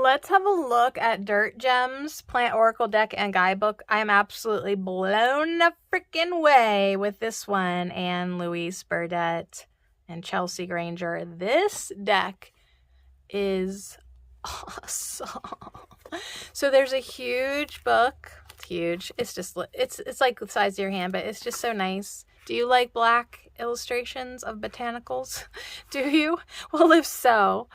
let's have a look at Dirt Gems, Plant Oracle Deck, and Guidebook. I am absolutely blown the freaking away with this one, and Louise Burdett and Chelsea Granger. This deck is awesome. So there's a huge book. It's huge. It's just, it's like the size of your hand, but it's just so nice. Do you like black illustrations of botanicals? Do you? Well, if so,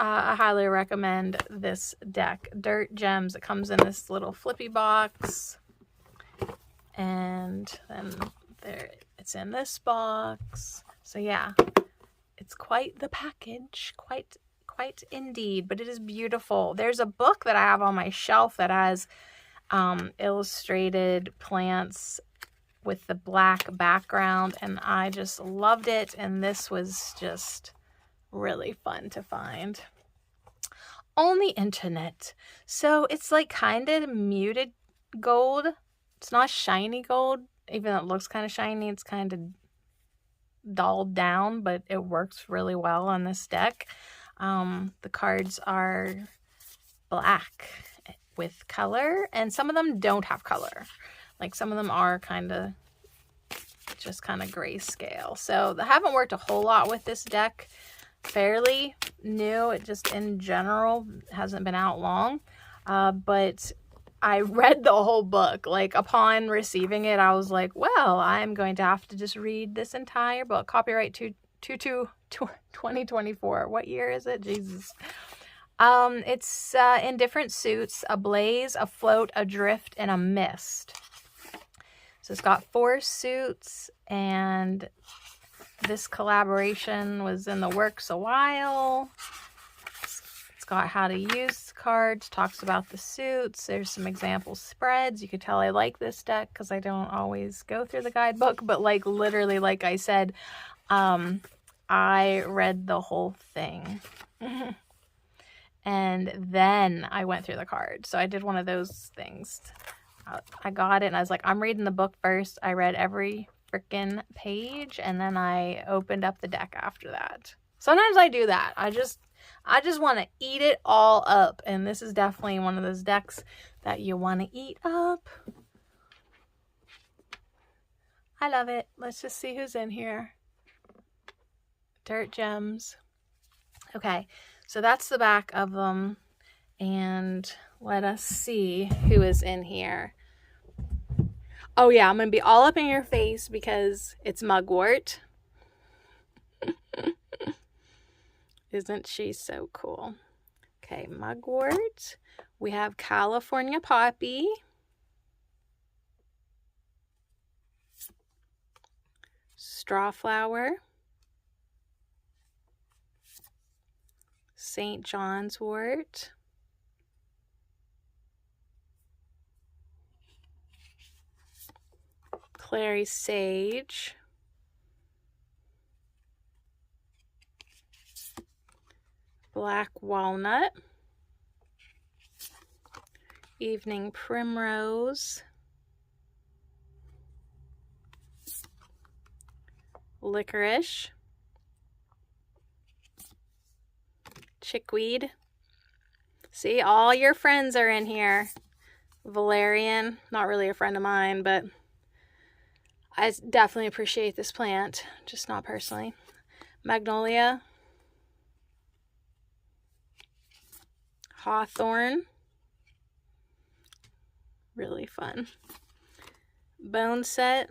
I highly recommend this deck, Dirt Gems. It comes in this little flippy box, and then it's in this box. So yeah, it's quite the package, quite indeed, but it is beautiful. There's a book that I have on my shelf that has illustrated plants with the black background, and I just loved it, and this was just really fun to find on the internet. So it's like kind of muted gold. It's not shiny gold, even though it looks kind of shiny. It's kind of dulled down, but it works really well on this deck. The cards are black with color, and some of them don't have color. Like some of them are just kind of grayscale. So I haven't worked a whole lot with this deck. Fairly new. It just in general hasn't been out long. But I read the whole book. Like upon receiving it, I was like, well, I'm going to have to just read this entire book. Copyright 2024. What year is it? Jesus. It's in different suits: a blaze, a float, a drift, and a mist. So it's got 4 suits, and this collaboration was in the works a while. It's got how to use cards, talks about the suits. There's some example spreads. You could tell I like this deck because I don't always go through the guidebook, but like literally, like I said, I read the whole thing. And then I went through the cards. So I did one of those things. I got it and I was like, I'm reading the book first. I read every freaking page, and then I opened up the deck after that. Sometimes I do that. I just want to eat it all up, and this is definitely one of those decks that you want to eat up. I love it. Let's just see who's in here. Dirt Gems. Okay, so that's the back of them, and let us see who is in here. Oh yeah, I'm going to be all up in your face because it's Mugwort. Isn't she so cool? Okay, Mugwort. We have California Poppy. Strawflower. St. John's Wort. Clary Sage. Black Walnut. Evening Primrose. Licorice. Chickweed. See, all your friends are in here. Valerian, not really a friend of mine, but I definitely appreciate this plant, just not personally. Magnolia. Hawthorn. Really fun. Boneset.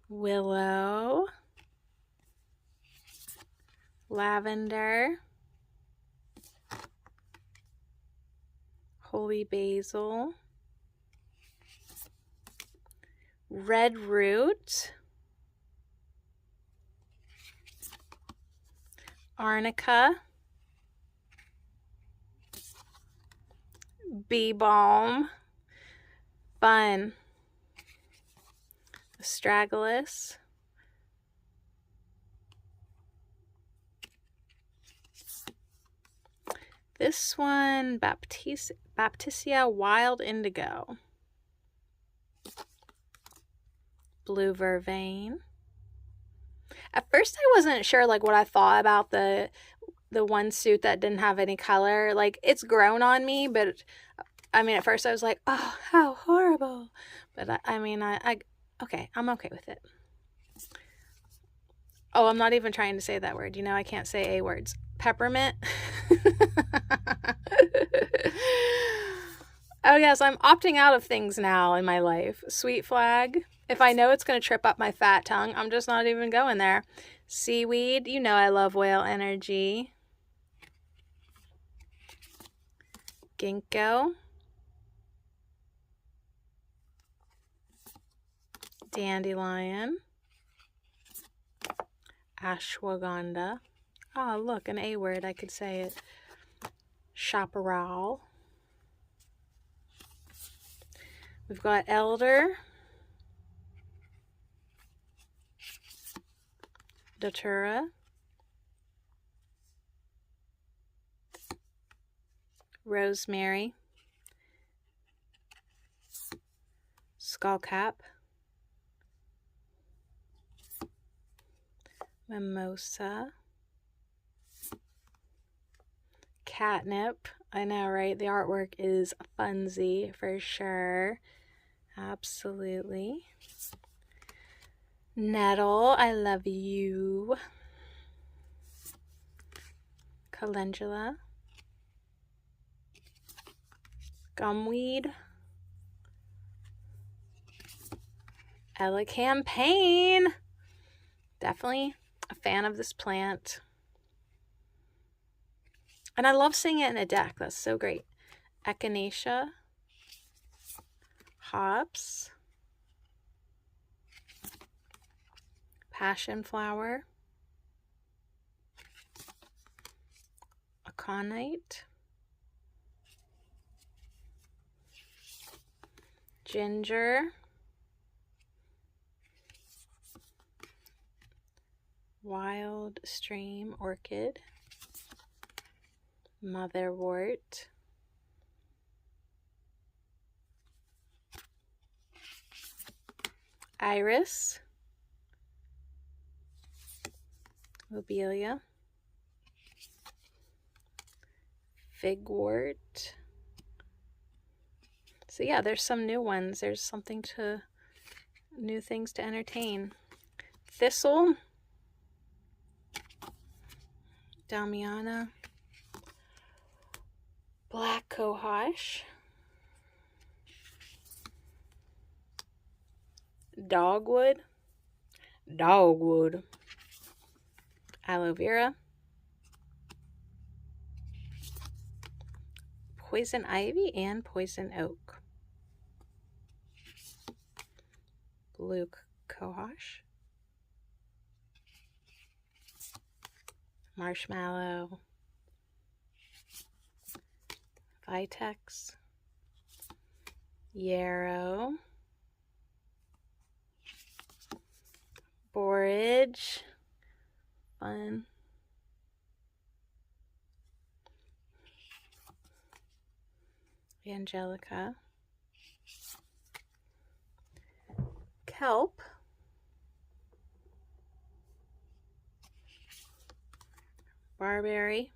Willow. Lavender. Holy Basil. Red Root. Arnica. Bee Balm. Fun. Astragalus. This one, Baptisia Wild Indigo. Blue Vervain. At first I wasn't sure like what I thought about the the one suit that didn't have any color. Like, it's grown on me, but I mean, at first I was like, oh, how horrible. But okay, I'm okay with it. Oh, I'm not even trying to say that word. You know, I can't say A words. Peppermint. Oh, yes, I'm opting out of things now in my life. Sweet flag. If I know it's going to trip up my fat tongue, I'm just not even going there. Seaweed. You know I love whale energy. Ginkgo. Dandelion. Ashwagandha. Oh, look, an A word. I could say it. Chaparral. We've got elder. Datura. Rosemary. Skullcap. Mimosa. Catnip. I know, right? The artwork is funsy for sure. Absolutely. Nettle. I love you. Calendula. Gumweed. Elecampane. Definitely a fan of this plant. And I love seeing it in a deck. That's so great. Echinacea. Hops. Passion flower. Aconite. Ginger. Wild stream orchid. Motherwort. Iris. Lobelia. Figwort. So yeah, there's some new ones. There's new things to entertain. Thistle. Damiana. Black cohosh. Dogwood. Aloe vera. Poison ivy and poison oak. Blue cohosh. Marshmallow. Vitex. Yarrow. Borage. Fun. Angelica. Kelp. Barberry.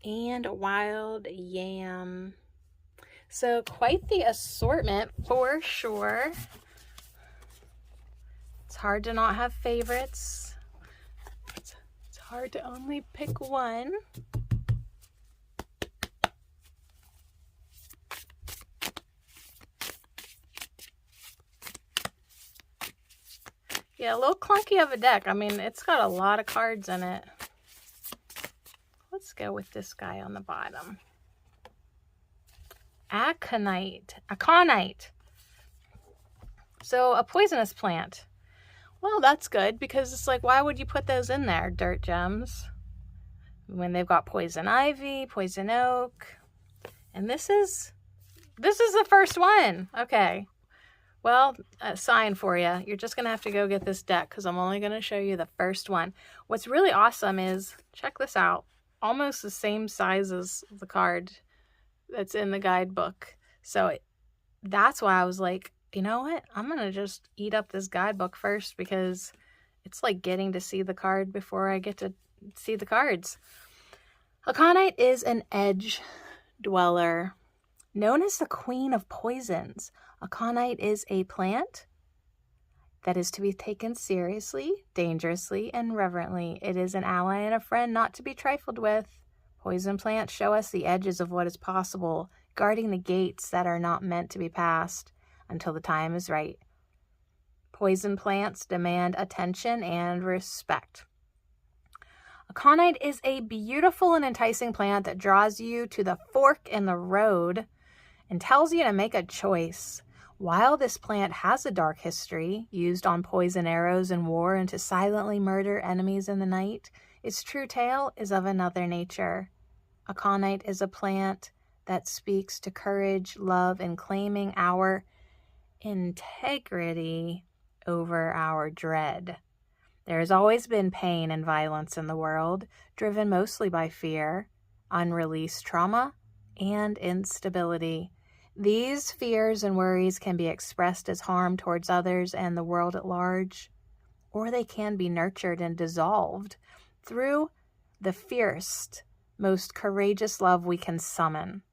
And wild yam. So quite the assortment for sure. It's hard to not have favorites. It's hard to only pick one. Yeah, a little clunky of a deck. I mean, it's got a lot of cards in it. Let's go with this guy on the bottom. Aconite. So a poisonous plant. Well, that's good because it's like, why would you put those in there, Dirt Gems? When they've got poison ivy, poison oak. And this is the first one. Okay. Well, a sign for you. You're just going to have to go get this deck because I'm only going to show you the first one. What's really awesome is, check this out. Almost the same size as the card that's in the guidebook. So that's why I was like, you know what? I'm going to just eat up this guidebook first because it's like getting to see the card before I get to see the cards. Aconite is an edge dweller, known as the queen of poisons. Aconite is a plant that is to be taken seriously, dangerously, and reverently. It is an ally and a friend not to be trifled with. Poison plants show us the edges of what is possible, guarding the gates that are not meant to be passed until the time is right. Poison plants demand attention and respect. Aconite is a beautiful and enticing plant that draws you to the fork in the road and tells you to make a choice. While this plant has a dark history, used on poison arrows in war and to silently murder enemies in the night, its true tale is of another nature. Aconite is a plant that speaks to courage, love, and claiming our integrity over our dread. There has always been pain and violence in the world, driven mostly by fear, unreleased trauma, and instability. These fears and worries can be expressed as harm towards others and the world at large, or they can be nurtured and dissolved through the fierce, most courageous love we can summon.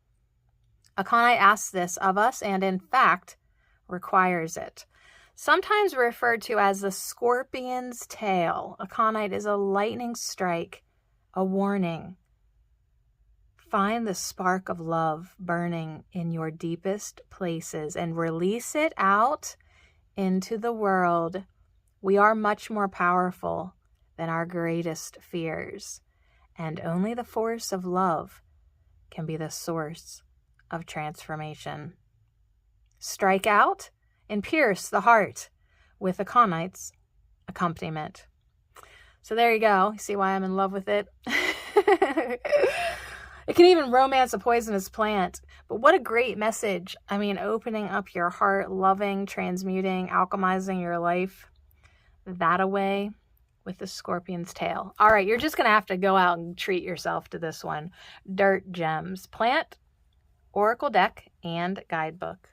Aconite asks this of us and, in fact, requires it. Sometimes referred to as the scorpion's tail, aconite is a lightning strike, a warning. Find the spark of love burning in your deepest places and release it out into the world. We are much more powerful than our greatest fears, and only the force of love can be the source of transformation. Strike out and pierce the heart with aconite's accompaniment. So there you go. You see why I'm in love with it? It can even romance a poisonous plant. But what a great message. I mean, opening up your heart, loving, transmuting, alchemizing your life that away with the scorpion's tail. All right, you're just going to have to go out and treat yourself to this one. Dirt Gems, Plant, Oracle Deck, and Guidebook.